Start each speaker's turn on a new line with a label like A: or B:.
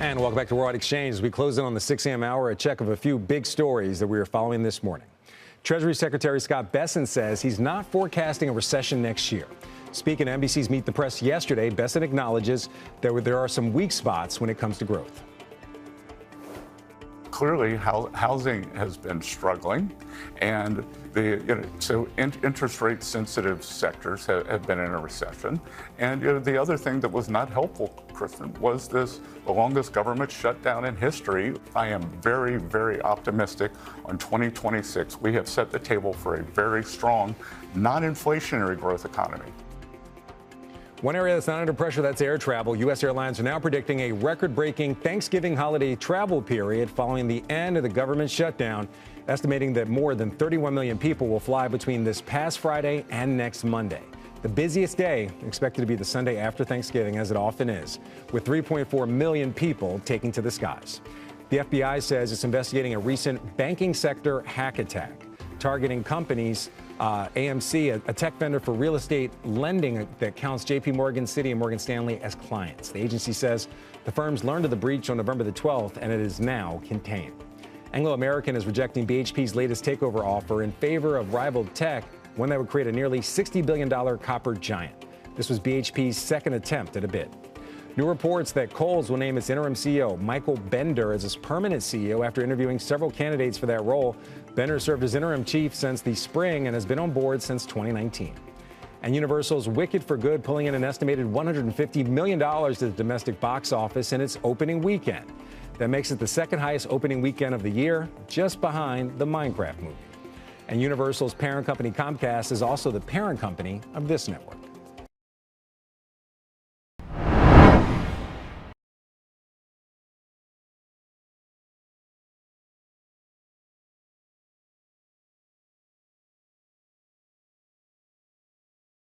A: And welcome back to World Exchange. As we close in on the 6 a.m. hour, a check of a few big stories that we are following this morning. Treasury Secretary Scott Bessent says he's not forecasting a recession next year. Speaking to NBC's Meet the Press yesterday, Bessent acknowledges that there are some weak spots when it comes to growth.
B: Clearly, housing has been struggling, and interest rate sensitive sectors have been in a recession. And the other thing that was not helpful, Kristen, was the longest government shutdown in history. I am very, very optimistic on 2026. We have set the table for a very strong, non-inflationary growth economy.
A: One area that's not under pressure, that's air travel. U.S. airlines are now predicting a record-breaking Thanksgiving holiday travel period following the end of the government shutdown, estimating that more than 31 million people will fly between this past Friday and next Monday. The busiest day expected to be the Sunday after Thanksgiving, as it often is, with 3.4 million people taking to the skies. The FBI says it's investigating a recent banking sector hack attack targeting companies. AMC, a tech vendor for real estate lending that counts JP Morgan, Citi, and Morgan Stanley as clients. The agency says the firms learned of the breach on November the 12th, and it is now contained. Anglo American is rejecting BHP's latest takeover offer in favor of rival tech, one that would create a nearly $60 billion copper giant. This was BHP's second attempt at a bid. New reports that Kohl's will name its interim CEO, Michael Bender, as its permanent CEO after interviewing several candidates for that role. Bender served as interim chief since the spring and has been on board since 2019. And Universal's Wicked for Good pulling in an estimated $150 million to the domestic box office in its opening weekend. That makes it the second highest opening weekend of the year, just behind the Minecraft movie. And Universal's parent company Comcast is also the parent company of this network.